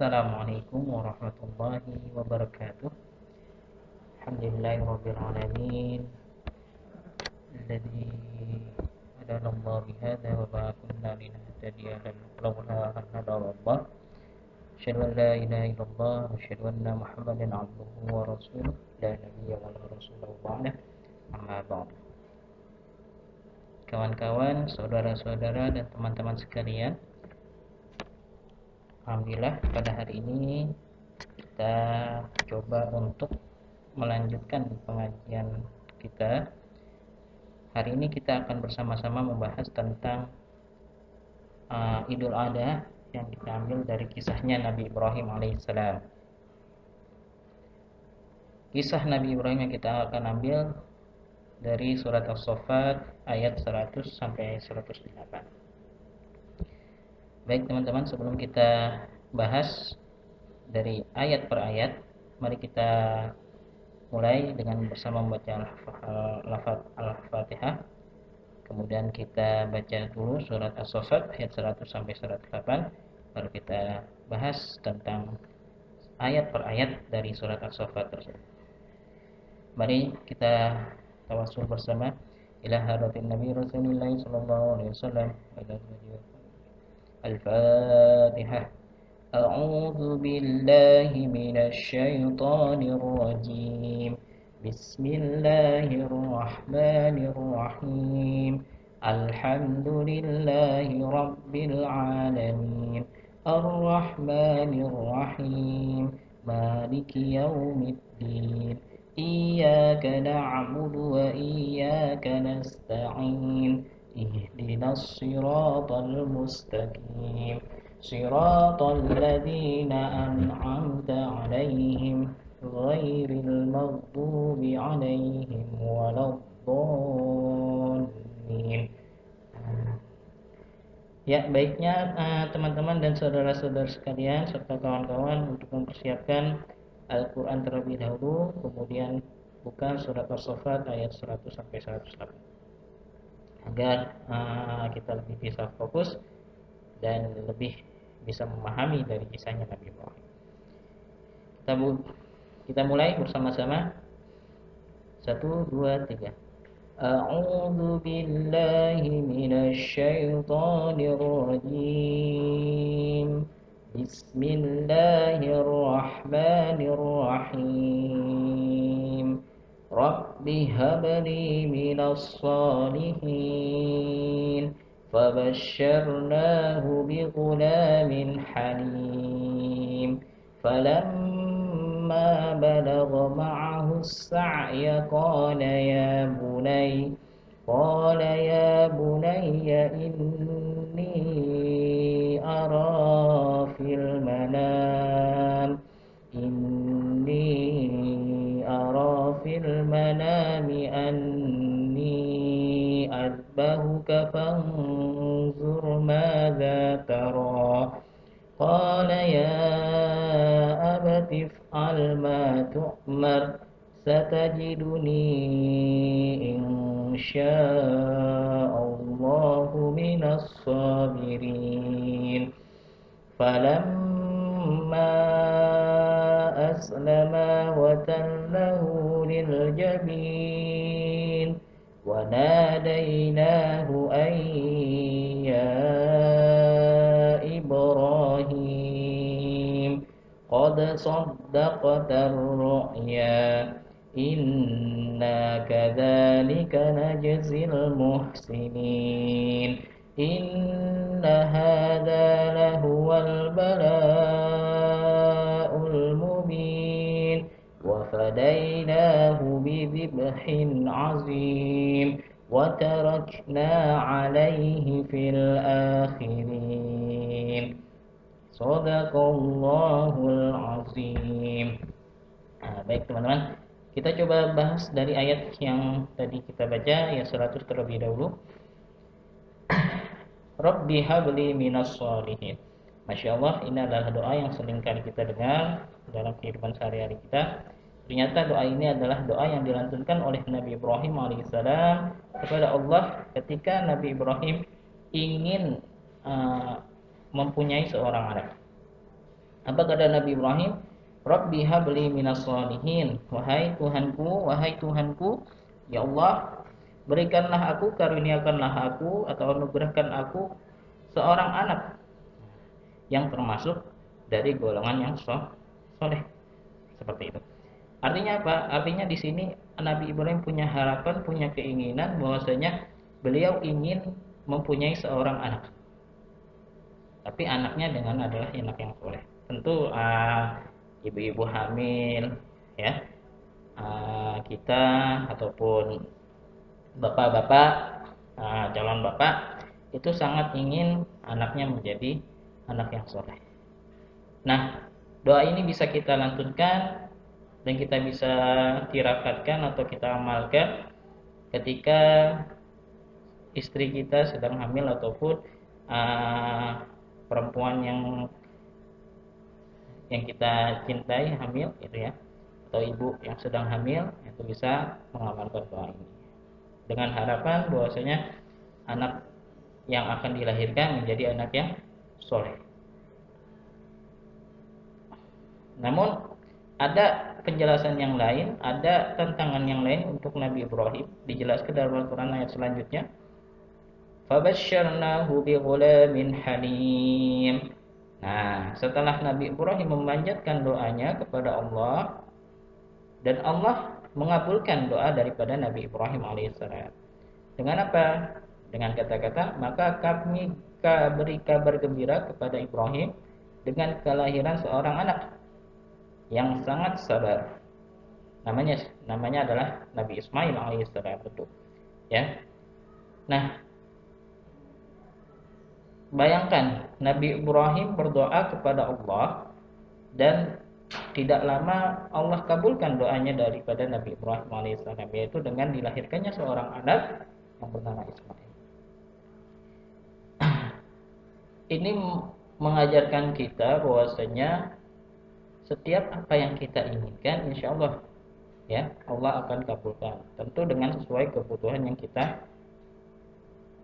Assalamualaikum warahmatullahi wabarakatuh. Alhamdulillahirabbil alamin. Alladzi hadana Allah bihadza wa ma kunna linahtadiya laula an hadana Allah. Asyhadu an la ilaha illallah wa asyhadu anna Muhammadan abduhu wa rasuluh. La nabiyya wa la rasulahu ba'da. Amma ba'd. Kawan-kawan, saudara-saudara dan teman-teman sekalian, alhamdulillah pada hari ini kita coba untuk melanjutkan pengajian kita. Hari ini kita akan bersama-sama membahas tentang Idul Adha yang kita ambil dari kisahnya Nabi Ibrahim alaihissalam. Kisah Nabi Ibrahim yang kita akan ambil dari surat As-Saffat ayat 100 sampai 108. Baik teman-teman, sebelum kita bahas dari ayat per ayat, mari kita mulai dengan bersama membaca Al-Fatihah. Kemudian kita baca dulu surat As-Saffat ayat 100 sampai 108, baru kita bahas tentang ayat per ayat dari surat As-Saffat tersebut. Mari kita tawassul bersama ila hadratin Nabi Rasulullah sallallahu alaihi wasallam. Al-Fatihah. A'udzu billahi minasy syaithanir rajim. Bismillahirrahmanirrahim. Alhamdulillahi rabbil alamin. Ar-Rahmanir Rahim. Maliki yaumiddin. Iyyaka na'budu wa iyyaka nasta'in. Ihdinas siratal mustaqim. Siratal ladzina an'amta 'alaihim ghairil maghdubi 'alaihim waladdallin. Ya, baiknya teman-teman dan saudara-saudara sekalian serta kawan-kawan untuk mempersiapkan Al-Quran terlebih dahulu, kemudian buka surat As-Saffat ayat 100 sampai 108 agar kita lebih bisa fokus dan lebih bisa memahami dari kisahnya Nabi Ibrahim. Kita mulai bersama-sama. 1, 2, 3. A'udzu billahi minasy syaithanir rajim. Bismillahirrahmanirrahim. Rabbi habli minas salihin. فبشرناه بغلام حليم فلما بلغ معه السعي قال يا بني إني أرى في المنام أني أذبحك فانظر ماذا ترى قال يا أبت افعل ما تؤمر ستجدني إن شاء الله من الصابرين فلما أسلما وتله للجبين وناديناه أن يا إبراهيم قد صدقت الرؤيا إنا كذلك نجزي المحسنين إن هذا لهو البلاء المبين وفديناه بذبح عظيم وتركنا عليه في الآخرين صدق Allahul Azim. Baik teman-teman, kita coba bahas dari ayat yang tadi kita baca, ayat 100 terlebih dahulu. Rabbi habli minas shalihin. Masya Allah, ini adalah doa yang sering kali kita dengar dalam kehidupan sehari-hari kita. Ternyata doa ini adalah doa yang dilantunkan oleh Nabi Ibrahim alaihissalam kepada Allah ketika Nabi Ibrahim ingin mempunyai seorang anak. Apa kata Nabi Ibrahim? Rabbi habli minas shalihin. Wahai Tuhanku, ya Allah, berikanlah aku, karuniakanlah aku atau anugerahkan aku seorang anak yang termasuk dari golongan yang soleh. Seperti itu. Artinya apa? Artinya di sini Nabi Ibrahim punya harapan, punya keinginan bahwasanya beliau ingin mempunyai seorang anak. Tapi anaknya dengan adalah anak yang soleh. Tentu ibu-ibu hamil, ya, kita ataupun bapak-bapak, calon bapak itu sangat ingin anaknya menjadi anak yang soleh. Nah, doa ini bisa kita lantunkan dan kita bisa tirafatkan atau kita amalkan ketika istri kita sedang hamil ataupun perempuan yang kita cintai hamil gitu ya, atau ibu yang sedang hamil itu bisa mengamalkan doa ini dengan harapan bahwasanya anak yang akan dilahirkan menjadi anak yang soleh. Namun ada penjelasan yang lain, ada tantangan yang lain untuk Nabi Ibrahim dijelaskan dalam Al-Quran ayat selanjutnya. Fabasyarnahu bighulamin halim. Nah, setelah Nabi Ibrahim memanjatkan doanya kepada Allah dan Allah mengabulkan doa daripada Nabi Ibrahim alaihissalam. Dengan apa? Dengan kata-kata, maka kami beri kabar gembira kepada Ibrahim dengan kelahiran seorang anak yang sangat sabar. Namanya adalah Nabi Ismail alaihissalam, betul. Ya. Nah, bayangkan Nabi Ibrahim berdoa kepada Allah dan tidak lama Allah kabulkan doanya daripada Nabi Ibrahim alaihissalam, yaitu dengan dilahirkannya seorang anak yang bernama Ismail. Ini mengajarkan kita bahwasanya setiap apa yang kita inginkan, insya Allah ya Allah akan kabulkan. Tentu dengan sesuai kebutuhan yang kita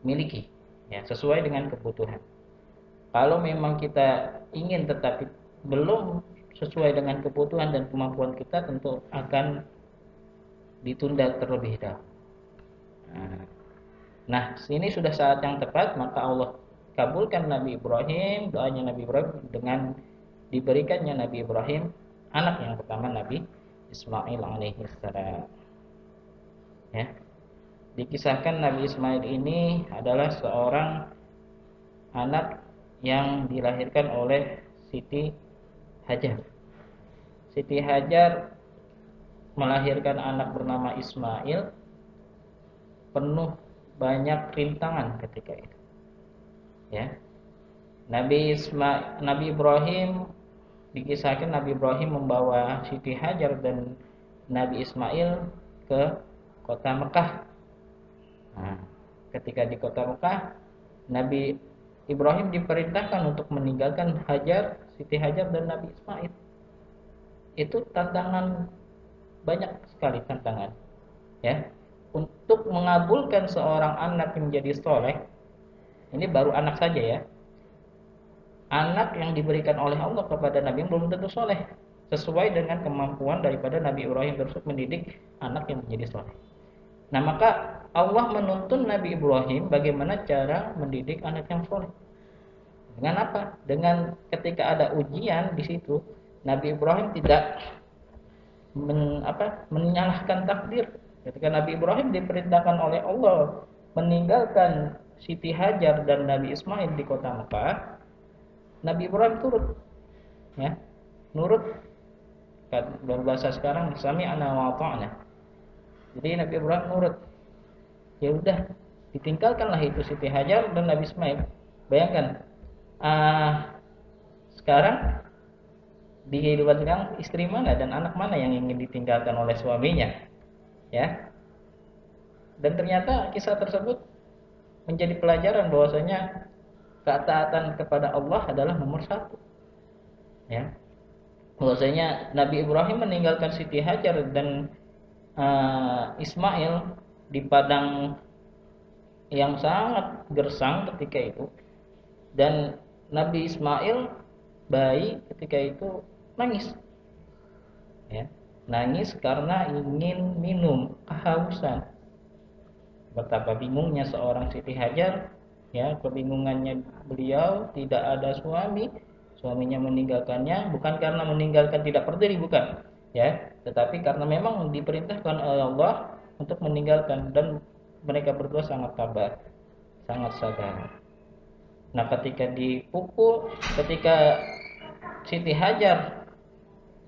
miliki, ya sesuai dengan kebutuhan. Kalau memang kita ingin tetapi belum sesuai dengan kebutuhan dan kemampuan kita, tentu akan ditunda terlebih dahulu. Nah, sini sudah saat yang tepat, maka Allah kabulkan Nabi Ibrahim, doanya Nabi Ibrahim dengan diberikannya Nabi Ibrahim anak yang pertama, Nabi Ismail alaihissalam. Ya. Dikisahkan Nabi Ismail ini adalah seorang anak yang dilahirkan oleh Siti Hajar. Siti Hajar melahirkan anak bernama Ismail penuh banyak rintangan ketika itu. Ya. Nabi Ibrahim dikisahkan Nabi Ibrahim membawa Siti Hajar dan Nabi Ismail ke kota Mekah. Nah, ketika di kota Mekah, Nabi Ibrahim diperintahkan untuk meninggalkan Siti Hajar dan Nabi Ismail. Itu tantangan, banyak sekali tantangan. Ya, untuk mengabulkan seorang anak yang menjadi soleh, ini baru anak saja ya. Anak yang diberikan oleh Allah kepada Nabi yang belum tentu soleh, sesuai dengan kemampuan daripada Nabi Ibrahim tersebut mendidik anak yang menjadi soleh. Nah, maka Allah menuntun Nabi Ibrahim bagaimana cara mendidik anak yang soleh. Dengan apa? Dengan ketika ada ujian di situ, Nabi Ibrahim tidak menyalahkan takdir. Ketika Nabi Ibrahim diperintahkan oleh Allah meninggalkan Siti Hajar dan Nabi Ismail di kota Mekah, Nabi Ibrahim turut, ya, nurut. Dalam bahasa sekarang, sami'na wa ata'na. Jadi Nabi Ibrahim nurut. Ya udah, ditinggalkanlah itu Siti Hajar dan Nabi Ismail. Bayangkan, sekarang di kehidupan sekarang, istri mana dan anak mana yang ingin ditinggalkan oleh suaminya, ya? Dan ternyata kisah tersebut menjadi pelajaran bahwasanya ketaatan kepada Allah adalah nomor satu, ya. Bahwasanya Nabi Ibrahim meninggalkan Siti Hajar dan Ismail di padang yang sangat gersang ketika itu, dan Nabi Ismail bayi ketika itu nangis, ya, nangis karena ingin minum, kehausan. Betapa bingungnya seorang Siti Hajar, ya, kebingungannya beliau tidak ada suami, suaminya meninggalkannya bukan karena meninggalkan tidak berdiri, bukan, ya, tetapi karena memang diperintahkan oleh Allah untuk meninggalkan, dan mereka berdua sangat tabah, sangat sabar. Nah, ketika dipukul, ketika Siti Hajar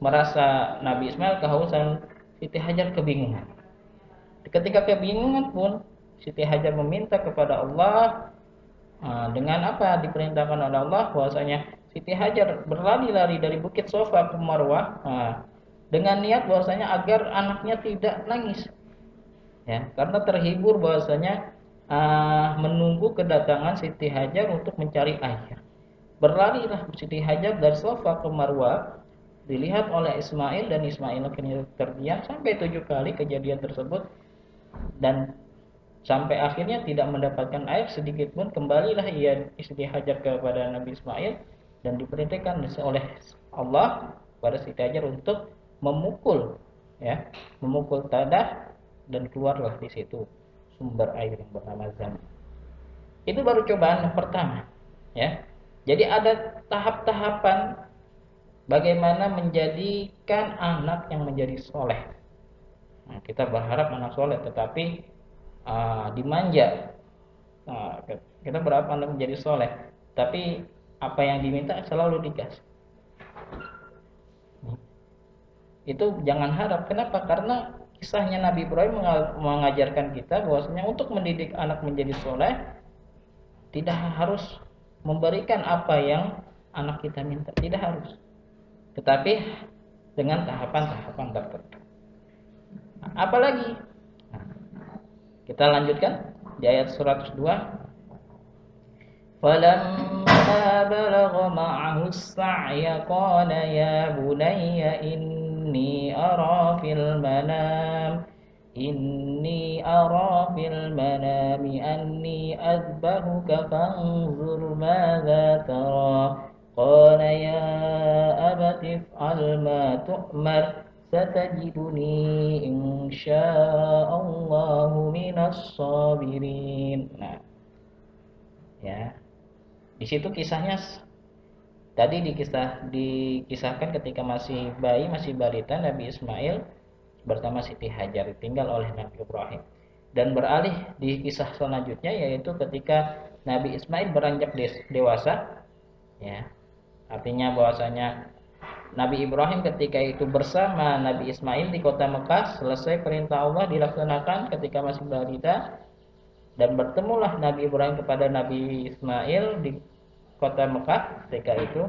merasa Nabi Ismail kehausan, Siti Hajar kebingungan. Ketika kebingungan pun Siti Hajar meminta kepada Allah, dengan apa diperintahkan oleh Allah, bahwasanya Siti Hajar berlari-lari dari Bukit Sofa ke Marwah, dengan niat bahwasanya agar anaknya tidak nangis, ya, karena terhibur bahwasanya menunggu kedatangan Siti Hajar untuk mencari air. Berlarilah Siti Hajar dari Sofa ke Marwah, dilihat oleh Ismail, dan Ismail akhirnya terdiam sampai 7 kali kejadian tersebut, dan sampai akhirnya tidak mendapatkan air sedikit pun. Kembalilah ia Siti Hajar kepada Nabi Ismail, dan diperintahkan oleh Allah pada Siti Hajar untuk memukul, ya, memukul tadah, dan keluarlah di situ sumber air yang bernama Zam. Itu baru cobaan yang pertama, ya. Jadi ada tahap-tahapan bagaimana menjadikan anak yang menjadi soleh. Nah, kita berharap anak soleh, tetapi dimanja. Nah, kita berharap anak menjadi soleh, tapi apa yang diminta selalu dikasih. Itu jangan harap. Kenapa? Karena kisahnya Nabi Ibrahim mengajarkan kita bahwasanya untuk mendidik anak menjadi soleh tidak harus memberikan apa yang anak kita minta, tidak harus, tetapi dengan tahapan-tahapan tertentu. Apalagi? Kita lanjutkan di ayat 102. فَلَمَّا بَلَغَ مَعَهُ السَّعْيَ قَالَ يَا بُنَيَّ إِنِّي أَرَى فِي الْمَنَامِ أَنِّي أَذْبَحُكَ فَانظُرْ مَاذَا تَرَىٰ قَالَ يَا أَبَتِ افْعَلْ مَا تُؤْمَرُ سَتَجِدُنِي إِن شَاءَ اللَّهُ مِنَ الصَّابِرِينَ. Nah, ya, di situ kisahnya tadi dikisahkan ketika masih bayi, masih balita, Nabi Ismail bersama Siti Hajar ditinggal oleh Nabi Ibrahim. Dan beralih di kisah selanjutnya, yaitu ketika Nabi Ismail beranjak dewasa, ya. Artinya bahwasanya Nabi Ibrahim ketika itu bersama Nabi Ismail di kota Mekah, selesai perintah Allah dilaksanakan ketika masih balita, dan bertemulah Nabi Ibrahim kepada Nabi Ismail di kota Mekah ketika itu.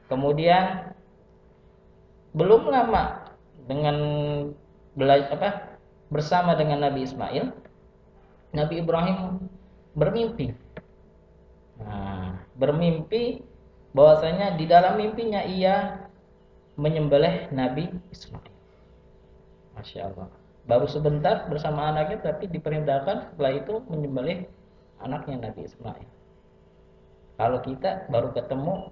Kemudian belum lama dengan bersama dengan Nabi Ismail, Nabi Ibrahim bermimpi. Bermimpi bahwasanya di dalam mimpinya ia menyembelih Nabi Ismail. Masya Allah. Baru sebentar bersama anaknya, tapi diperintahkan setelah itu menyembelih anaknya Nabi Ismail. Kalau kita baru ketemu,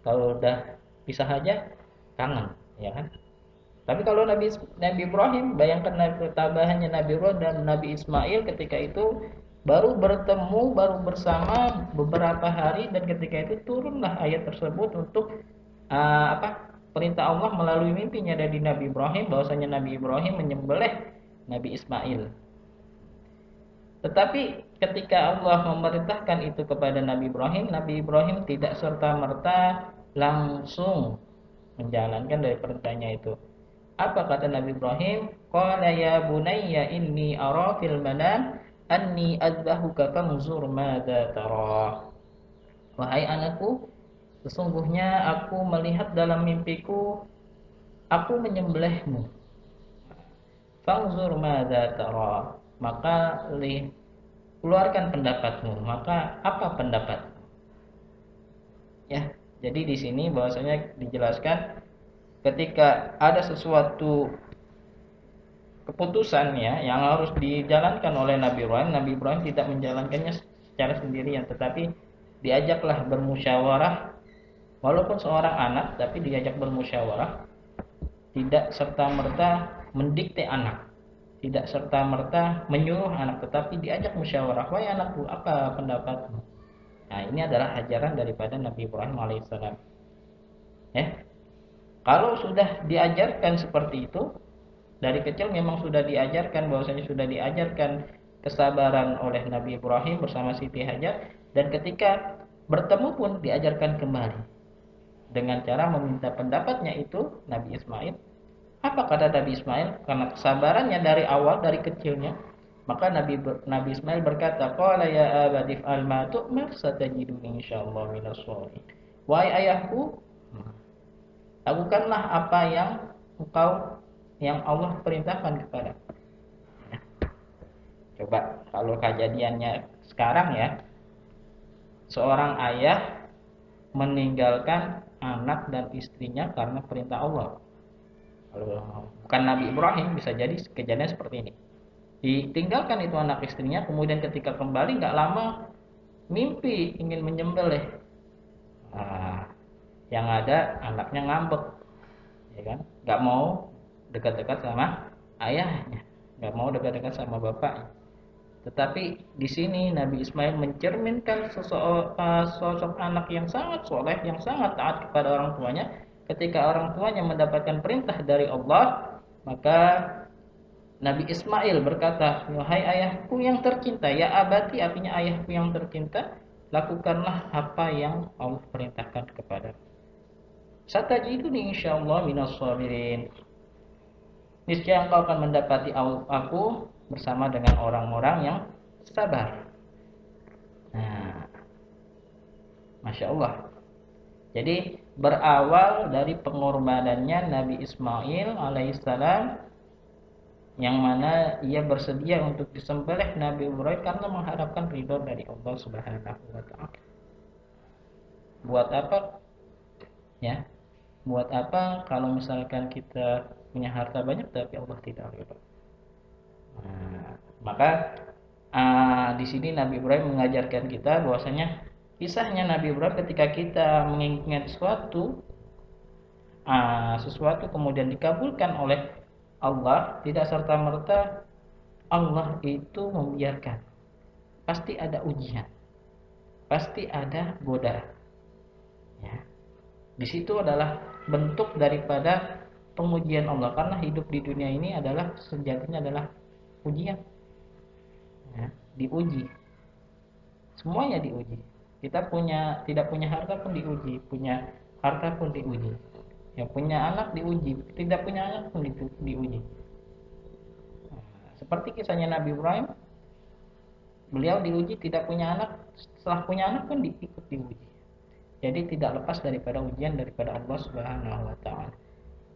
kalau udah pisah aja kangen, ya kan? Tapi kalau Nabi Ibrahim, bayangkan ketabahannya Nabi Ibrahim dan Nabi Ismail ketika itu baru bertemu, baru bersama beberapa hari, dan ketika itu turunlah ayat tersebut untuk perintah Allah melalui mimpinya dari Nabi Ibrahim, bahwasanya Nabi Ibrahim menyembelih Nabi Ismail. Tetapi ketika Allah memerintahkan itu kepada Nabi Ibrahim tidak serta-merta langsung menjalankan dari perintahnya itu. Apa kata Nabi Ibrahim? Qala ya bunayya inni ara fil manam anni adbahuka fanzur madza tara. Wahai anakku, sesungguhnya aku melihat dalam mimpiku aku menyembelihmu. Fanzur madza tara. Maka keluarkan pendapatmu. Maka apa pendapat? Ya, jadi di sini bahwasanya dijelaskan ketika ada sesuatu keputusan, ya, yang harus dijalankan oleh Nabi Ibrahim tidak menjalankannya secara sendirian, tetapi diajaklah bermusyawarah Walaupun seorang anak tapi diajak bermusyawarah, tidak serta-merta mendikte anak, tidak serta-merta menyuruh anak, tetapi diajak musyawarah. Wahai anakku, apa pendapatmu? Nah, ini adalah ajaran daripada Nabi Ibrahim alaihissalam. Ya, kalau sudah diajarkan seperti itu, dari kecil memang sudah diajarkan, bahwasanya sudah diajarkan kesabaran oleh Nabi Ibrahim bersama Siti Hajar, dan ketika bertemu pun diajarkan kembali dengan cara meminta pendapatnya itu Nabi Ismail. Apa kata Nabi Ismail? Karena kesabarannya dari awal, dari kecilnya, maka Nabi Ismail berkata, qala ya abadi fa'al ma tu'mar satajiduni insyaallah minas sholihin. Wahai ayahku, lakukanlah apa yang Allah perintahkan kepada. Coba kalau kejadiannya sekarang ya, seorang ayah meninggalkan anak dan istrinya karena perintah Allah. Kalau bukan Nabi Ibrahim, bisa jadi kejadian seperti ini. Ditinggalkan itu anak istrinya, kemudian ketika kembali nggak lama mimpi ingin menyembelih. Nah, yang ada anaknya ngambek, ya kan? Nggak mau dekat-dekat sama ayahnya, nggak mau dekat-dekat sama bapaknya. Tetapi di sini Nabi Ismail mencerminkan sosok anak yang sangat soleh, yang sangat taat kepada orang tuanya. Ketika orang tuanya mendapatkan perintah dari Allah, maka Nabi Ismail berkata, wahai ayahku yang tercinta, ya abati, artinya ayahku yang tercinta, lakukanlah apa yang Allah perintahkan kepada. Satajiduni insyaallah minas sabirin. Niscaya engkau akan mendapati aku bersama dengan orang-orang yang sabar. Nah, Masya Allah. Jadi berawal dari pengorbanannya Nabi Ismail alaihissalam, yang mana ia bersedia untuk disembelih Nabi Ibrahim karena mengharapkan ridho dari Allah Subhanahu wa taala. Buat apa? Ya. Buat apa kalau misalkan kita punya harta banyak tapi Allah tidak ridho? Nah, maka di sini Nabi Ibrahim mengajarkan kita bahwasanya kisahnya Nabi Ibrahim ketika kita mengingat sesuatu kemudian dikabulkan oleh Allah, tidak serta-merta Allah itu membiarkan. Pasti ada ujian, pasti ada godaan. Ya. Di situ adalah bentuk daripada pengujian Allah, karena hidup di dunia ini adalah sejatinya adalah ujian. Ya, diuji. Semuanya diuji. Kita tidak punya harta pun diuji, punya harta pun diuji. Yang punya anak diuji, tidak punya anak pun diuji. Nah, seperti kisahnya Nabi Ibrahim, beliau diuji tidak punya anak, setelah punya anak pun ikut diuji. Jadi tidak lepas daripada ujian daripada Allah Subhanahu wa taala.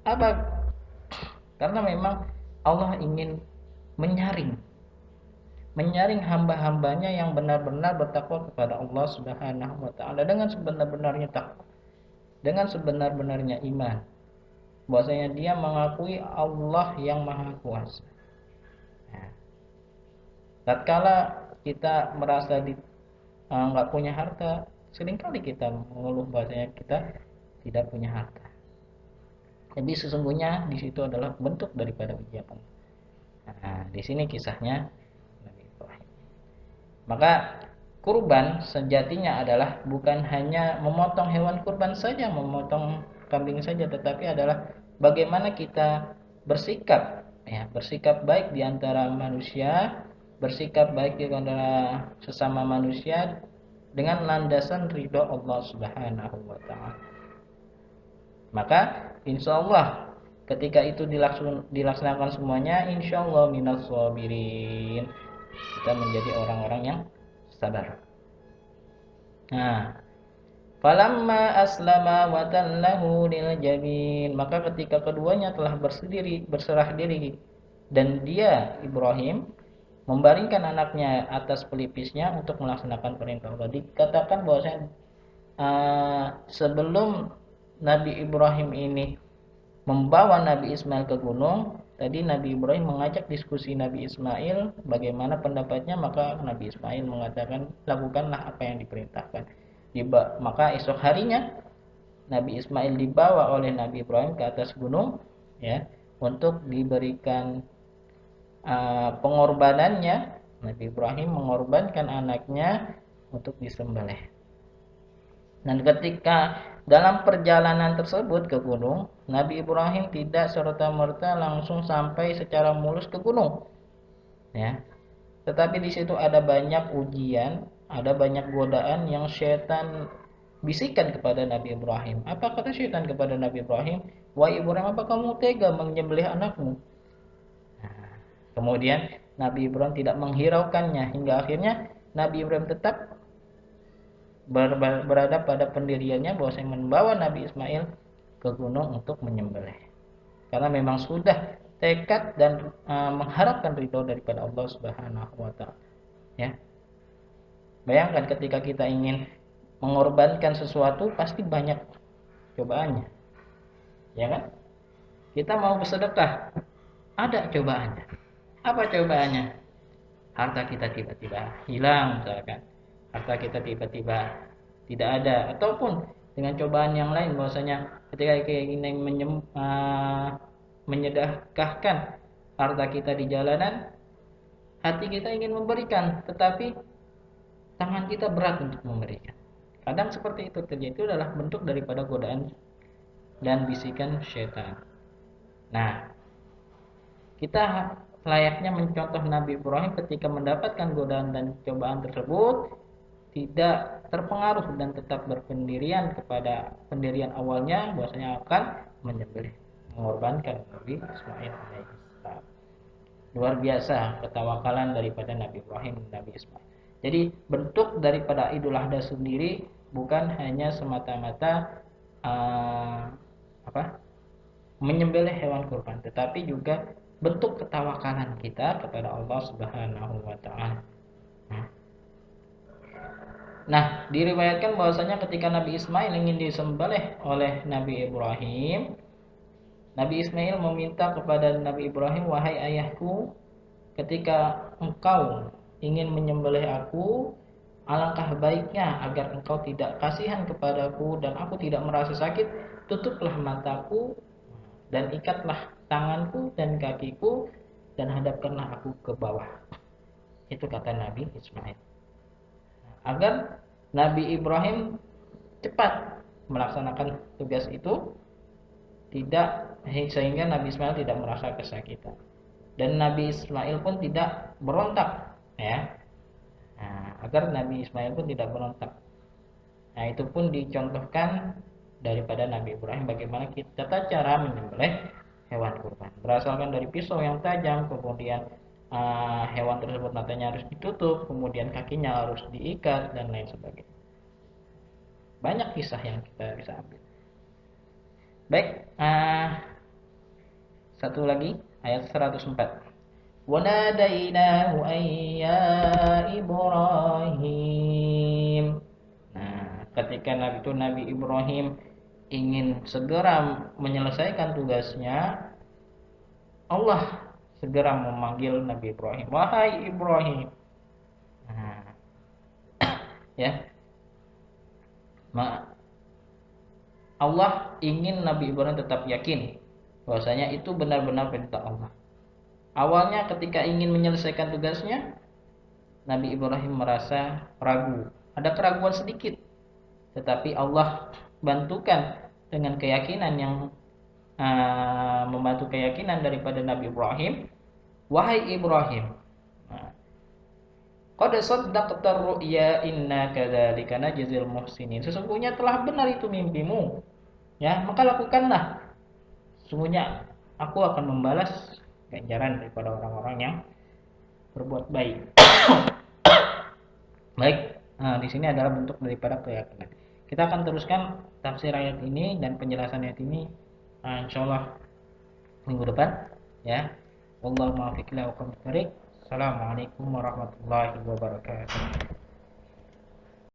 Apa? Karena memang Allah ingin menyaring hamba-hambanya yang benar-benar bertakwa kepada Allah Subhanahu wa taala dengan sebenar-benarnya takwa, dengan sebenar-benarnya iman, bahwasanya dia mengakui Allah yang Maha Kuasa. Nah, tatkala kita merasa nggak punya harta, seringkali kita mengeluh bahwasanya kita tidak punya harta. Jadi sesungguhnya di situ adalah bentuk daripada ujian Allah. Nah, di sini kisahnya Nabi Ibrahim. Maka kurban sejatinya adalah bukan hanya memotong hewan kurban saja, memotong kambing saja, tetapi adalah bagaimana kita bersikap, ya, bersikap baik di antara manusia, bersikap baik di antara sesama manusia dengan landasan ridho Allah Subhanahu wa taala. Maka insya Allah ketika itu dilaksanakan semuanya, insya Allah minas sabirin, kita menjadi orang-orang yang sabar. Nah, falamma aslama wa tallahu lil jabin, maka ketika keduanya telah berserah diri dan dia Ibrahim membaringkan anaknya atas pelipisnya untuk melaksanakan perintah Allah. Dikatakan bahwasanya sebelum Nabi Ibrahim ini membawa Nabi Ismail ke gunung, tadi Nabi Ibrahim mengajak diskusi Nabi Ismail bagaimana pendapatnya, maka Nabi Ismail mengatakan lakukanlah apa yang diperintahkan. Maka esok harinya Nabi Ismail dibawa oleh Nabi Ibrahim ke atas gunung, ya, untuk diberikan pengorbanannya. Nabi Ibrahim mengorbankan anaknya untuk disembelih. Dan ketika dalam perjalanan tersebut ke gunung, Nabi Ibrahim tidak serta-merta langsung sampai secara mulus ke gunung, ya. Tetapi di situ ada banyak ujian, ada banyak godaan yang syaitan bisikan kepada Nabi Ibrahim. Apa kata syaitan kepada Nabi Ibrahim? Wahai Ibrahim, apa kamu tega menyembelih anakmu? Kemudian Nabi Ibrahim tidak menghiraukannya hingga akhirnya Nabi Ibrahim tetap berada pada pendiriannya bahwa saya membawa Nabi Ismail ke gunung untuk menyembelih. Karena memang sudah tekad dan mengharapkan ridho daripada Allah Subhanahu wa taala. Ya. Bayangkan ketika kita ingin mengorbankan sesuatu pasti banyak cobaannya. Ya kan? Kita mau bersedekah, ada cobaannya. Apa cobaannya? Harta kita tiba-tiba hilang misalkan. Harta kita tiba-tiba tidak ada, ataupun dengan cobaan yang lain bahwasanya ketika kita ingin menyedekahkan harta kita di jalanan, hati kita ingin memberikan tetapi tangan kita berat untuk memberikan. Kadang seperti itu terjadi, itu adalah bentuk daripada godaan dan bisikan syaitan. Nah, kita layaknya mencontoh Nabi Ibrahim ketika mendapatkan godaan dan cobaan tersebut tidak terpengaruh dan tetap berpendirian kepada pendirian awalnya bahwasanya akan menyembelih, mengorbankan Nabi Ismail alaihissalam. Luar biasa ketawakalan daripada Nabi Ibrahim dan Nabi Ismail. Jadi bentuk daripada Idul Adha sendiri bukan hanya semata-mata menyembelih hewan kurban, tetapi juga bentuk ketawakalan kita kepada Allah Subhanahu wa taala. Nah, diriwayatkan bahwasanya ketika Nabi Ismail ingin disembelih oleh Nabi Ibrahim, Nabi Ismail meminta kepada Nabi Ibrahim, "Wahai ayahku, ketika engkau ingin menyembelih aku, alangkah baiknya agar engkau tidak kasihan kepadaku dan aku tidak merasa sakit, tutuplah mataku dan ikatlah tanganku dan kakiku dan hadapkanlah aku ke bawah." Itu kata Nabi Ismail. Agar Nabi Ibrahim cepat melaksanakan tugas itu, tidak sehingga Nabi Ismail tidak merasa kesakitan. Dan Nabi Ismail pun tidak berontak, ya. Agar Nabi Ismail pun tidak berontak. Nah, itu pun dicontohkan daripada Nabi Ibrahim bagaimana tata cara menyembelih hewan kurban. Berasalkan dari pisau yang tajam, kemudian hewan tersebut matanya harus ditutup, kemudian kakinya harus diikat dan lain sebagainya. Banyak kisah yang kita bisa ambil. Baik, satu lagi ayat 104. وَنَادَيْنَاهُ أَن يَا إِبْرَاهِيمُ. Nah, ketika Nabi Ibrahim ingin segera menyelesaikan tugasnya, Allah segera memanggil Nabi Ibrahim, "Wahai Ibrahim." Nah, ya. Allah ingin Nabi Ibrahim tetap yakin bahwasanya itu benar-benar perintah Allah. Awalnya ketika ingin menyelesaikan tugasnya, Nabi Ibrahim merasa ragu, ada keraguan sedikit. Tetapi Allah bantukan dengan keyakinan yang membantu keyakinan daripada Nabi Ibrahim. "Wahai Ibrahim, qad saddaqta ru'ya inna kadzalika najzil muhsinin." Sesungguhnya telah benar itu mimpimu. Ya, maka lakukanlah. Sesungguhnya aku akan membalas ganjaran daripada orang-orang yang berbuat baik. Baik, di sini adalah bentuk daripada keyakinan. Kita akan teruskan tafsir ayat ini dan penjelasan ayat ini insyaallah minggu depan, ya. Wallahu muwaffiq ila aqwamit thoriq. Assalamualaikum warahmatullahi wabarakatuh.